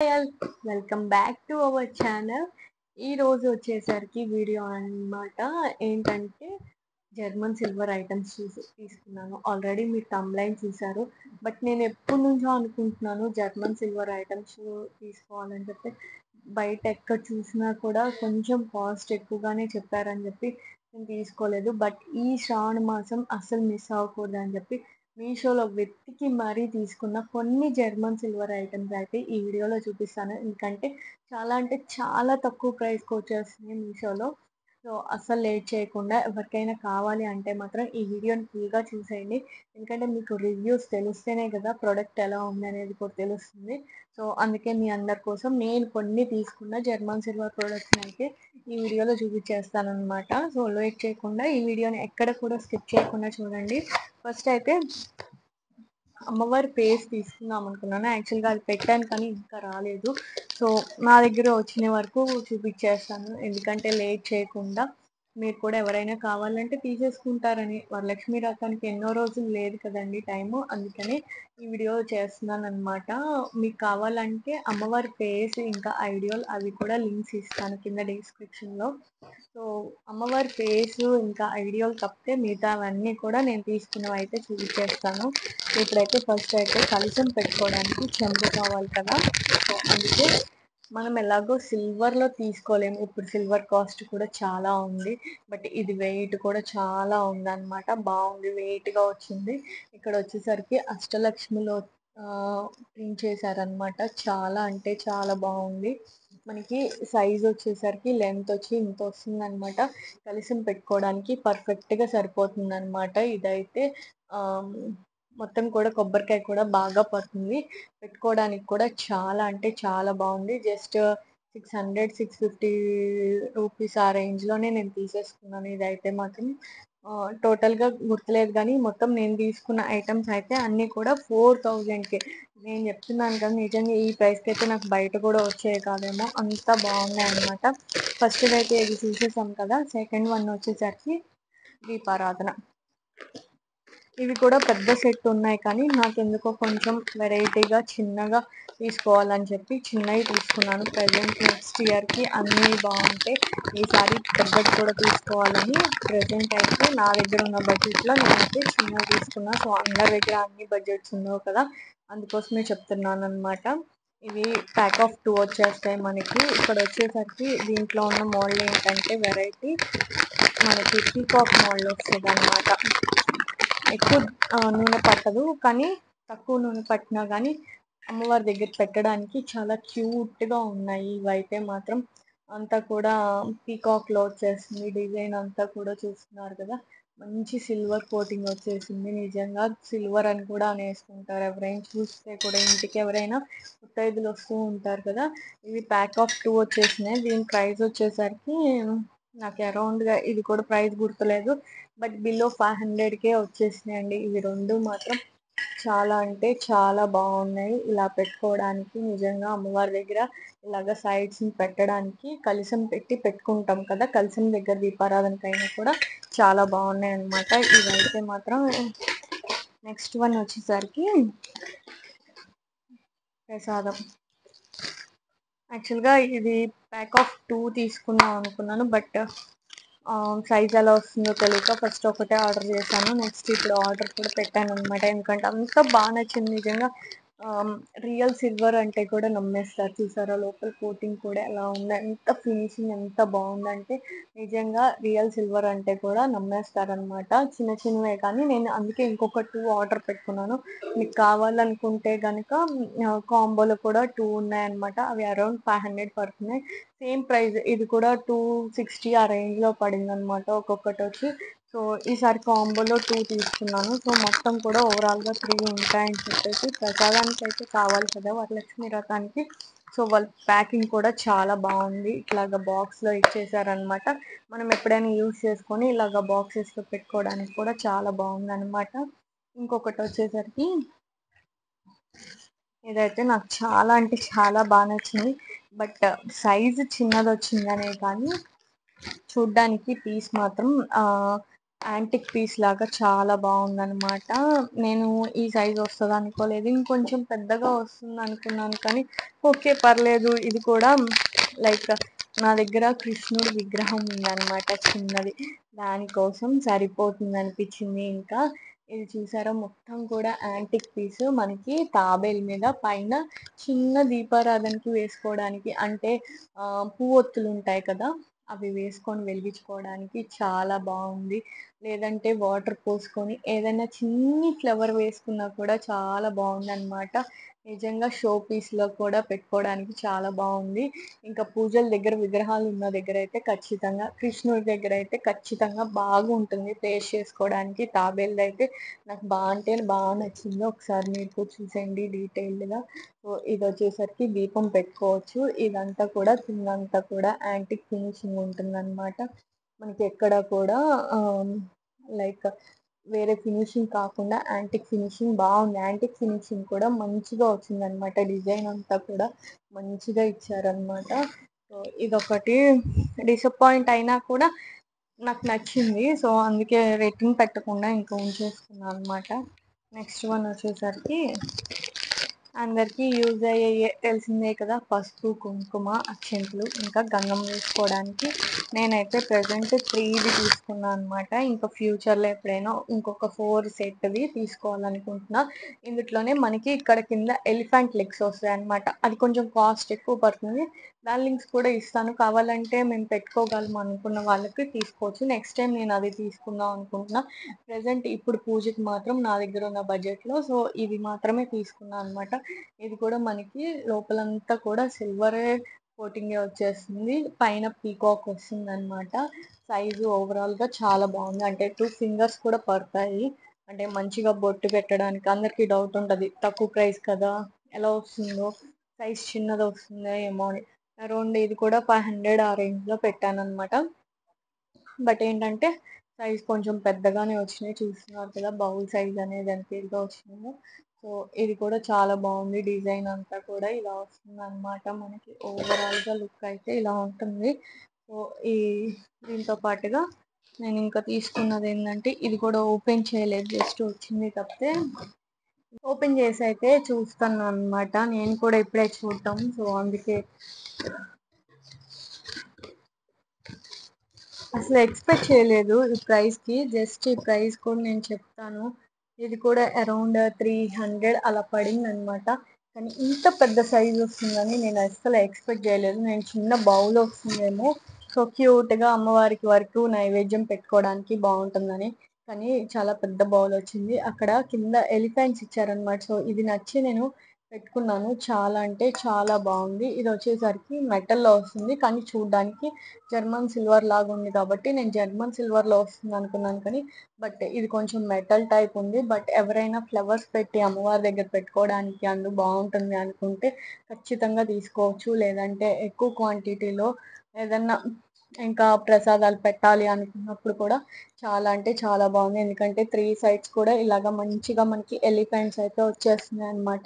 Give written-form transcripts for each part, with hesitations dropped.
Hi, welcome back to our channel. ఈ రోజు వచ్చేసరికి వీడియో అన్నమాట. ఏంటంటే జర్మన్ సిల్వర్ ఐటమ్స్ తీసుకున్నాను. ఆల్రెడీ మీరు తమ్లైన్ చూసారు. బట్ నేను ఎప్పటి నుంచో అనుకుంటున్నాను జర్మన్ సిల్వర్ ఐటమ్స్ తీసుకోవాలని చెప్పి. బయట ఎక్కడ చూసినా కూడా కొంచెం కాస్ట్ ఎక్కువగానే చెప్పారని చెప్పి నేను తీసుకోలేదు. బట్ ఈ శ్రావణ మాసం అస్సలు మిస్ అవ్వకూడదు అని చెప్పి మీషోలో వెతికి మరీ తీసుకున్న కొన్ని జర్మన్ సిల్వర్ ఐటమ్స్ అయితే ఈ వీడియోలో చూపిస్తాను. ఎందుకంటే చాలా అంటే చాలా తక్కువ ప్రైస్కి వచ్చేస్తున్నాయి మీషోలో. సో అస్సలు లేట్ చేయకుండా ఎవరికైనా కావాలి అంటే మాత్రం ఈ వీడియోని ఫుల్గా చూసేయండి. ఎందుకంటే మీకు రివ్యూస్ తెలిస్తేనే కదా ప్రోడక్ట్ ఎలా ఉంది అనేది కూడా తెలుస్తుంది. సో అందుకే మీ అందరి కోసం నేను కొన్ని తీసుకున్న జర్మన్ సిల్వర్ ప్రోడక్ట్స్ని అయితే ఈ వీడియోలో చూపించేస్తాను అనమాట. సో లేట్ చేయకుండా ఈ వీడియోని ఎక్కడ కూడా స్కిప్ చేయకుండా చూడండి. ఫస్ట్ అయితే అమ్మవారి పేస్ తీసుకుందాం అనుకున్నాను. యాక్చువల్గా అది పెట్టాను కానీ ఇంకా రాలేదు. సో నా దగ్గర వచ్చిన వరకు చూపించేస్తాను. ఎందుకంటే లేట్ చేయకుండా మీరు కూడా ఎవరైనా కావాలంటే తీసేసుకుంటారని. వరలక్ష్మి వ్రతానికి ఎన్నో రోజులు లేదు కదండి టైము. అందుకని ఈ వీడియో చేస్తున్నాను అనమాట. మీకు కావాలంటే అమ్మవారి ఫేస్ ఇంకా ఐడియల్ అవి కూడా లింక్స్ ఇస్తాను కింద డిస్క్రిప్షన్లో. సో అమ్మవారి ఫేస్ ఇంకా ఐడియల్ తప్పితే మిగతా అవన్నీ కూడా నేను తీసుకున్నవి అయితే చూపించేస్తాను. ఇప్పుడైతే ఫస్ట్ అయితే కలశం పెట్టుకోవడానికి చెంబు కావాలి కదా. సో అందుకే మనం ఎలాగో సిల్వర్లో తీసుకోలేము. ఇప్పుడు సిల్వర్ కాస్ట్ కూడా చాలా ఉంది. బట్ ఇది వెయిట్ కూడా చాలా ఉందన్నమాట. బాగుంది, వెయిట్గా వచ్చింది. ఇక్కడ వచ్చేసరికి అష్టలక్ష్మిలో ప్రింట్ చేశారనమాట. చాలా అంటే చాలా బాగుంది. మనకి సైజ్ వచ్చేసరికి లెంత్ వచ్చి ఇంత వస్తుంది అనమాట. కలశం పెట్టుకోవడానికి పర్ఫెక్ట్గా సరిపోతుంది అనమాట. ఇదైతే మొత్తం కూడా కొబ్బరికాయ కూడా బాగా పడుతుంది. పెట్టుకోవడానికి కూడా చాలా అంటే చాలా బాగుంది. జస్ట్ 600 650 రూపీస్ ఆ రేంజ్లోనే నేను తీసేసుకున్నాను. ఇదైతే మాత్రం టోటల్గా గుర్తులేదు కానీ మొత్తం నేను తీసుకున్న ఐటమ్స్ అయితే అన్నీ కూడా 4000కే. నేను చెప్తున్నాను కదా, నిజంగా ఈ ప్రైస్కి అయితే నాకు బయట కూడా వచ్చేవి కాదేమో, అంత బాగున్నాయి అనమాట. ఫస్ట్ అయితే ఇది చూసేసాం కదా. సెకండ్ వన్ వచ్చేసరికి దీపారాధన. ఇవి కూడా పెద్ద సెట్ ఉన్నాయి కానీ నాకు ఎందుకో కొంచెం వెరైటీగా చిన్నగా తీసుకోవాలని చెప్పి చిన్నవి తీసుకున్నాను. ప్రజెంట్ నెక్స్ట్ ఇయర్కి అన్నీ బాగుంటాయి. ఈసారి పెద్దది కూడా తీసుకోవాలని ప్రజెంట్ అయితే నా దగ్గర ఉన్న బడ్జెట్లో నేనైతే చిన్నవి తీసుకున్నా. సో అందరి దగ్గర అన్ని బడ్జెట్స్ ఉండవు కదా, అందుకోసమే చెప్తున్నాను అనమాట. ఇవి ప్యాక్ ఆఫ్ 2 వచ్చేస్తాయి మనకి. ఇక్కడ వచ్చేసరికి దీంట్లో ఉన్న మోడల్ ఏంటంటే వెరైటీ మనకి పీకాక్ మోడల్ వస్తుంది అనమాట. ఎక్కువ నూనె పట్టదు కానీ తక్కువ నూనె పట్టినా కానీ అమ్మవారి దగ్గర పెట్టడానికి చాలా క్యూట్గా ఉన్నాయి. ఇవైతే మాత్రం అంతా కూడా పీకాక్లో వచ్చేసింది. డిజైన్ అంతా కూడా చూస్తున్నారు కదా, మంచి సిల్వర్ కోటింగ్ వచ్చేసింది. నిజంగా సిల్వర్ అని కూడా అనేసుకుంటారు ఎవరైనా చూస్తే కూడా. ఇంటికి ఎవరైనా ముత్తైదులు వస్తూ ఉంటారు కదా. ఇవి ప్యాక్ ఆఫ్ 2 వచ్చేసినాయి. దీని ప్రైస్ వచ్చేసరికి నాకు అరౌండ్గా ఇది కూడా ప్రైస్ గుర్తులేదు, బట్ బిలో 500కే వచ్చేసినాయండి. ఇవి రెండు మాత్రం చాలా అంటే చాలా బాగున్నాయి. ఇలా పెట్టుకోవడానికి నిజంగా అమ్మవారి దగ్గర ఇలాగ సైడ్స్ని పెట్టడానికి కలశం పెట్టి పెట్టుకుంటాం కదా, కలశం దగ్గర దీపారాధనకైనా కూడా చాలా బాగున్నాయి అన్నమాట. ఇవైతే మాత్రం నెక్స్ట్ వన్ వచ్చేసరికి ప్రసాదం. యాక్చువల్గా ఇది ప్యాక్ ఆఫ్ 2 తీసుకుందాం అనుకున్నాను, బట్ సైజ్ ఎలా వస్తుందో తెలియక ఫస్ట్ ఒకటే ఆర్డర్ చేశాను. నెక్స్ట్ ఇప్పుడు ఆర్డర్ కూడా పెట్టాను అనమాట. ఎందుకంటే అంత బాగా నచ్చింది నిజంగా. రియల్ సిల్వర్ అంటే కూడా నమ్మేస్తారు. చూసారా లోపల కోటింగ్ కూడా ఎలా ఉంది, ఎంత ఫినిషింగ్ ఎంత బాగుందంటే నిజంగా రియల్ సిల్వర్ అంటే కూడా నమ్మేస్తారనమాట. చిన్న చిన్నవే కానీ నేను అందుకే ఇంకొక 2 ఆర్డర్ పెట్టుకున్నాను. మీకు కావాలనుకుంటే కనుక కాంబోలో కూడా 2 ఉన్నాయన్నమాట. అవి అరౌండ్ 500 పడుతున్నాయి. సేమ్ ప్రైస్ ఇది కూడా 260 ఆ రేంజ్లో పడింది అనమాట ఒక్కొక్కటి వచ్చి. సో ఈసారి కాంబోలో 2 తీసుకున్నాను. సో మొత్తం కూడా ఓవరాల్గా 3 ఉంటాయని చెప్పేసి. ప్రసాదానికి అయితే కావాలి కదా వరలక్ష్మి వ్రతానికి. సో వాళ్ళ ప్యాకింగ్ కూడా చాలా బాగుంది. ఇట్లాగ బాక్స్లో ఇచ్చేసారనమాట. మనం ఎప్పుడైనా యూజ్ చేసుకొని ఇలాగ బాక్సెస్లో పెట్టుకోవడానికి కూడా చాలా బాగుంది అనమాట. ఇంకొకటి వచ్చేసరికి ఇదైతే నాకు చాలా అంటే చాలా బాగా నచ్చింది. బట్ సైజు చిన్నది వచ్చిందనే కానీ చూడ్డానికి పీస్ మాత్రం యాంటిక్ పీస్ లాగా చాలా బాగుందనమాట. నేను ఈ సైజ్ వస్తుంది అనుకోలేదు, ఇంకొంచెం పెద్దగా వస్తుంది అనుకున్నాను, కానీ ఓకే పర్లేదు. ఇది కూడా లైక్ నా దగ్గర కృష్ణుడి విగ్రహం ఉందన్నమాట చిన్నది, దానికోసం సరిపోతుంది అనిపించింది. ఇంకా ఇది చూసారా, మొత్తం కూడా యాంటిక్ పీస్, మనకి తాబేలు మీద పైన చిన్న దీపారాధనకి వేసుకోవడానికి, అంటే పువ్వొత్తులు ఉంటాయి కదా, అవి వేసుకొని వెలిగించుకోవడానికి చాలా బాగుంది. లేదంటే వాటర్ పోసుకొని ఏదైనా చిన్ని ఫ్లవర్ వేసుకున్నా కూడా చాలా బాగుంది అనమాట. నిజంగా షో పీస్ లో కూడా పెట్టుకోవడానికి చాలా బాగుంది. ఇంకా పూజల దగ్గర విగ్రహాలు ఉన్న దగ్గర అయితే ఖచ్చితంగా, కృష్ణుడి దగ్గర అయితే ఖచ్చితంగా బాగుంటుంది ప్లేస్ చేసుకోవడానికి. తాబేలు అయితే నాకు బాగా అంటే బాగా నచ్చింది. ఒకసారి మీరు కూడా చూసేయండి డీటెయిల్డ్గా. సో ఇది వచ్చేసరికి దీపం పెట్టుకోవచ్చు. ఇదంతా కూడా కిందంతా కూడా యాంటిక్ ఫినిషింగ్ ఉంటుందన్నమాట. మనకి ఎక్కడ కూడా లైక్ వేరే ఫినిషింగ్ కాకుండా యాంటిక్ ఫినిషింగ్ బాగుంది. యాంటిక్ ఫినిషింగ్ కూడా మంచిగా వచ్చిందనమాట. డిజైన్ అంతా కూడా మంచిగా ఇచ్చారనమాట. సో ఇదొకటి డిసప్పాయింట్ అయినా కూడా నాకు నచ్చింది. సో అందుకే రేటింగ్ పెట్టకుండా ఇంకా ఉంచేసుకున్నాను అనమాట. నెక్స్ట్ వన్ వచ్చేసరికి అందరికీ యూజ్ అయ్యే తెలిసిందే కదా, పసుపు కుంకుమ అక్షంతలు ఇంకా గంధం వేసుకోవడానికి. నేనైతే ప్రజెంట్ 3 తీసుకున్నాను అనమాట. ఇంకా ఫ్యూచర్లో ఎప్పుడైనా ఇంకొక 4 సెట్వి తీసుకోవాలనుకుంటున్నా. ఇందులోనే మనకి ఇక్కడ కింద ఎలిఫెంట్ లెగ్స్ వస్తాయి అనమాట. అది కొంచెం కాస్ట్ ఎక్కువ పడుతుంది. దాని లింక్స్ కూడా ఇస్తాను, కావాలంటే మేము పెట్టుకోగలం అనుకున్న వాళ్ళకి తీసుకోవచ్చు. నెక్స్ట్ టైం నేను అది తీసుకుందాం అనుకుంటున్నా. ప్రజెంట్ ఇప్పుడు పూజకి మాత్రం నా దగ్గర ఉన్న బడ్జెట్లో సో ఇది మాత్రమే తీసుకున్నాను అనమాట. ఇది కూడా మనకి లోపలంతా కూడా సిల్వరే కోటింగ్ వచ్చేస్తుంది, పైన పీకాక్ వస్తుంది అనమాట. సైజు ఓవరాల్ గా చాలా బాగుంది, అంటే 2 ఫింగర్స్ కూడా పడతాయి. అంటే మంచిగా బొట్టు పెట్టడానికి. అందరికి డౌట్ ఉంటది తక్కువ ప్రైస్ కదా ఎలా వస్తుందో, సైజ్ చిన్నది వస్తుందో ఏమో అని. అరౌండ్ ఇది కూడా 500 ఆ రేంజ్ లో పెట్టాను అనమాట. బట్ ఏంటంటే సైజ్ కొంచెం పెద్దగానే వచ్చినాయి. చూస్తున్నారు కదా బౌల్ సైజ్ అనేది ఎంత ఇదిగా వచ్చిందో. సో ఇది కూడా చాలా బాగుంది. డిజైన్ అంతా కూడా ఇలా వస్తుంది అనమాట. మనకి ఓవరాల్ గా లుక్ అయితే ఇలా ఉంటుంది. సో ఈ దీంతో పాటుగా నేను ఇంకా తీసుకున్నది ఏంటంటే, ఇది కూడా ఓపెన్ చేయలేదు, జస్ట్ వచ్చింది తప్పితే. ఓపెన్ చేసి అయితే చూస్తాను అనమాట. నేను కూడా ఇప్పుడే చూడటం, సో అందుకే అసలు ఎక్స్పెక్ట్ చేయలేదు ఈ ప్రైస్కి. జస్ట్ ఈ ప్రైస్ కూడా నేను చెప్తాను. ఇది కూడా అరౌండ్ 300 అలా పడింది అనమాట. కానీ ఇంత పెద్ద సైజ్ వస్తుందని నేను అసలు ఎక్స్పెక్ట్ చేయలేదు. నేను చిన్న బౌల్ వస్తుందేమో, సో క్యూట్గా అమ్మవారికి వరకు నైవేద్యం పెట్టుకోవడానికి బాగుంటుందని, కానీ చాలా పెద్ద బౌల్ వచ్చింది. అక్కడ కింద ఎలిఫెంట్స్ ఇచ్చారనమాట. సో ఇది నచ్చి నేను పెట్టుకున్నాను. చాలా అంటే చాలా బాగుంది. ఇది వచ్చేసరికి మెటల్లో వస్తుంది, కానీ చూడడానికి జర్మన్ సిల్వర్ లాగా ఉంది కాబట్టి నేను జర్మన్ సిల్వర్ లో వస్తుంది అనుకున్నాను, కానీ బట్ ఇది కొంచెం మెటల్ టైప్ ఉంది. బట్ ఎవరైనా ఫ్లవర్స్ పెట్టి అమ్మవారి దగ్గర పెట్టుకోవడానికి అందు బాగుంటుంది అనుకుంటే ఖచ్చితంగా తీసుకోవచ్చు. లేదంటే ఎక్కువ క్వాంటిటీలో ఏదన్నా ఇంకా ప్రసాదాలు పెట్టాలి అనుకున్నప్పుడు కూడా చాలా అంటే చాలా బాగుంది. ఎందుకంటే 3 సైడ్స్ కూడా ఇలాగ మంచిగా మనకి ఎలిఫెంట్స్ అయితే వచ్చేస్తున్నాయి అనమాట.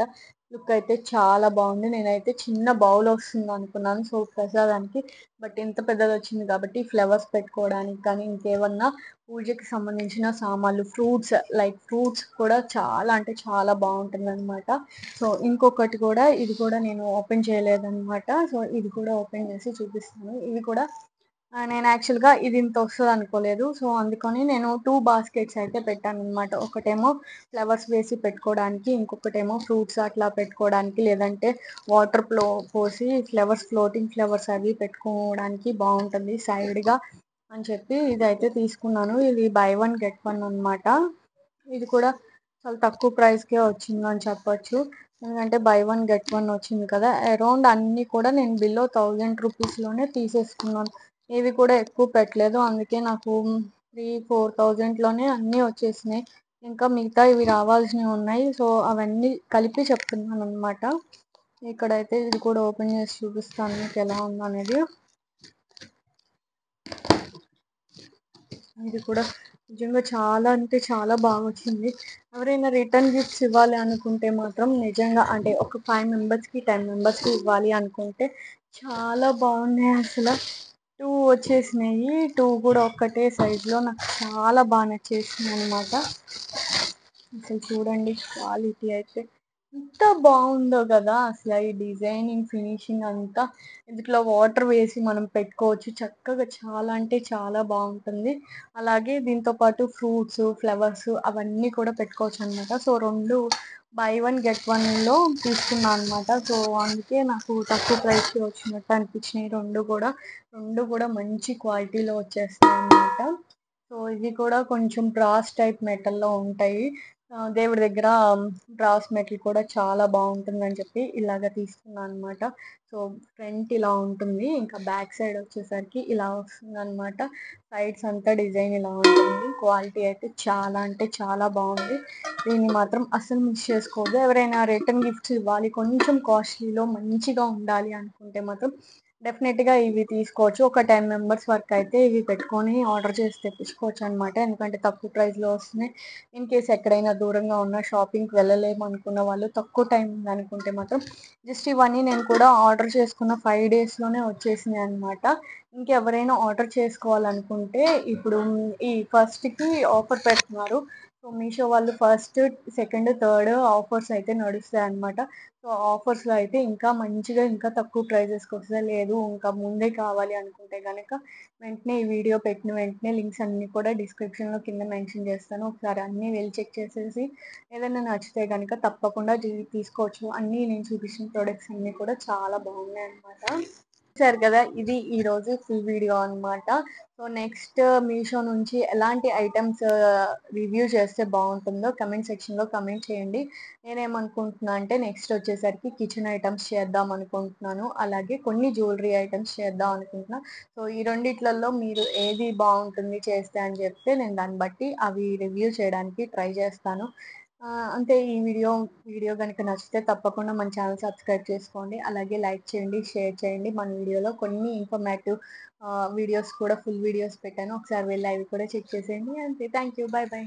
లుక్ అయితే చాలా బాగుంది. నేనైతే చిన్న బౌల్ వస్తుంది అనుకున్నాను సో ప్రసాదానికి, బట్ ఇంత పెద్దది వచ్చింది కాబట్టి ఫ్లవర్స్ పెట్టుకోవడానికి కానీ ఇంకేమన్నా పూజకి సంబంధించిన సామాన్లు, ఫ్రూట్స్ లైక్ ఫ్రూట్స్ కూడా చాలా అంటే చాలా బాగుంటుంది అనమాట. సో ఇంకొకటి కూడా, ఇది కూడా నేను ఓపెన్ చేయలేదన్నమాట. సో ఇది కూడా ఓపెన్ చేసి చూపిస్తాను. ఇది కూడా నేను యాక్చువల్గా ఇది ఇంత వస్తుంది అనుకోలేదు. సో అందుకని నేను 2 బాస్కెట్స్ అయితే పెట్టాను అనమాట. ఒకటేమో ఫ్లవర్స్ వేసి పెట్టుకోవడానికి, ఇంకొకటేమో ఫ్రూట్స్ అట్లా పెట్టుకోవడానికి, లేదంటే వాటర్ పోసి ఫ్లవర్స్, ఫ్లోటింగ్ ఫ్లవర్స్ అవి పెట్టుకోవడానికి బాగుంటుంది సైడ్గా అని చెప్పి ఇదైతే తీసుకున్నాను. ఇది బై 1 గెట్ 1 అనమాట. ఇది కూడా చాలా తక్కువ ప్రైస్కే వచ్చింది అని చెప్పొచ్చు. ఎందుకంటే బై 1 గెట్ 1 వచ్చింది కదా. అరౌండ్ అన్నీ కూడా నేను బిలో 1000 రూపీస్లోనే తీసేసుకున్నాను. ఇవి కూడా ఎక్కువ పెట్టలేదు, అందుకే నాకు 3-4 థౌజండ్లోనే అన్నీ వచ్చేసినాయి. ఇంకా మిగతా ఇవి రావాల్సినవి ఉన్నాయి. సో అవన్నీ కలిపి చెప్తున్నాను అనమాట. ఇక్కడైతే ఇది కూడా ఓపెన్ చేసి చూపిస్తాను మీకు ఎలా ఉందనేది. ఇది కూడా నిజంగా చాలా అంటే చాలా బాగా వచ్చింది. ఎవరైనా రిటర్న్ గిఫ్ట్స్ ఇవ్వాలి అనుకుంటే మాత్రం నిజంగా, అంటే ఒక 5 మెంబర్స్కి 10 మెంబర్స్కి ఇవ్వాలి అనుకుంటే చాలా బాగున్నాయి అసలు. 2 వచ్చేసినాయి. 2 కూడా ఒక్కటే సైజులో నాకు చాలా బాగా నచ్చేసిందనమాట. అసలు చూడండి క్వాలిటీ అయితే ఎంత బావుందో గదా! అసల ఈ డిజైనింగ్, ఫినిషింగ్ అంతా ఇట్లా వాటర్ వేసి మనం పెట్టుకోవచ్చు. చక్కగా చాలా అంటే చాలా బావుంటుంది. అలాగే దీంతో పాటు ఫ్రూట్స్, ఫ్లవర్స్ అవన్నీ కూడా పెట్టుకోవచ్చనమాట. సో, 2 బై 1 గెట్ 1లో తీసుకున్నా అనమాట. సో, అందుకే నాకు తక్కువ ప్రైస్‌కి వచ్చినట్టు అనిపించినాయి 2 కూడా. 2 కూడా మంచి క్వాలిటీలో వచ్చేస్తాయన్నమాట. సో, ఇవి కూడా కొంచెం బ్రాస్ టైప్ మెటల్‌లో ఉంటాయి. దేవుడి దగ్గర బ్రాస్ మెటల్ కూడా చాలా బావుంటుందని చెప్పి ఇలాగ తీసుకున్నా అనమాట. సో, ఫ్రంట్ ఇలా ఉంటుంది. ఇంకా బ్యాక్ సైడ్ వచ్చేసరికి ఇలా వస్తుందనమాట. సైడ్స్ అంతా డిజైన్ ఇలా ఉంటుంది. క్వాలిటీ అయితే చాలా అంటే చాలా బావుంది. దీన్ని మాత్రం అస్సలు మిస్ చేసుకోవద్దు. ఎవరైనా రిటర్న్ గిఫ్ట్స్ ఇవ్వాలి, కొంచెం కాస్ట్‌లీలో మంచిగా ఉండాలి అనుకుంటే మాత్రం డెఫినెట్‌గా ఇవి తీసుకోవచ్చు. ఒక 10 మెంబర్స్ వరకైతే ఇవి పెట్టుకొని ఆర్డర్ చేసి తెప్పించుకోవచ్చనమాట. ఎందుకంటే తక్కువ ప్రైస్‌లో వస్తున్నాయి. ఇన్ కేస్ ఎక్కడైనా దూరంగా ఉన్న షాపింగ్‌కి వెళ్ళలేము అనుకున్న వాళ్ళు, తక్కువ టైం ఉందనుకుంటే మాత్రం జస్ట్ ఇవన్నీ నేను కూడా ఆర్డర్ చేసుకున్న 5 డేస్‌లోనే వచ్చేసినాయనమాట. ఇంకెవరైనా ఆర్డర్ చేసుకోవాలనుకుంటే ఇప్పుడు ఈ ఫస్ట్‌కి ఆఫర్ పెడుతున్నారు. సో, మీషో వాళ్ళు ఫస్ట్, సెకండ్, థర్డ్ ఆఫర్స్ అయితే నడుస్తాయన్నమాట. సో, ఆఫర్స్‌లో అయితే ఇంకా మంచిగా ఇంకా తక్కువ ప్రైజెస్‌కి వస్తాయి. లేదు ఇంకా ముందే కావాలి అనుకుంటే గనక వెంటనే ఈ వీడియో పెట్టిన వెంటనే లింక్స్ అన్నీ కూడా డిస్క్రిప్షన్‌లో కింద మెన్షన్ చేస్తాను. ఒకసారి అన్నీ వెళ్లి చెక్ చేసేసి ఏదైనా నచ్చితే గనక తప్పకుండా తీసుకోవచ్చు. అన్నీ నేను చూపించిన ప్రొడక్ట్స్ అన్నీ కూడా చాలా బాగున్నాయన్నమాట. చూసారు కదా! ఇది ఈరోజు ఫుల్ వీడియో అన్నమాట. సో, నెక్స్ట్ మీషో నుంచి ఎలాంటి ఐటెమ్స్ రివ్యూ చేస్తే బావుంటుందో కమెంట్ సెక్షన్‌లో కమెంట్ చేయండి. నేనేమనుకుంటున్నా అంటే నెక్స్ట్ వచ్చేసరికి కిచెన్ ఐటెమ్స్ చేద్దాం అనుకుంటున్నాను. అలాగే కొన్ని జ్యువెలరీ ఐటెమ్స్ చేద్దాం అనుకుంటున్నా. సో, ఈ రెండిట్లలో మీరు ఏది బావుంటుంది చేస్తే అని చెప్తే నేను దాన్ని బట్టి అవి రివ్యూ చేయడానికి ట్రై చేస్తాను. అంతే ఈ వీడియో గనుక నచ్చితే తప్పకుండా మన ఛానల్ సబ్స్క్రైబ్ చేసుకోండి. అలాగే లైక్ చేయండి, షేర్ చేయండి. మన వీడియోలో కొన్ని ఇన్ఫర్మేటివ్ వీడియోస్ కూడా ఫుల్ వీడియోస్ పెట్టాను. ఒకసారి వెళ్ళి అవి కూడా చెక్ చేసేయండి. అంతే. Thank you. By by.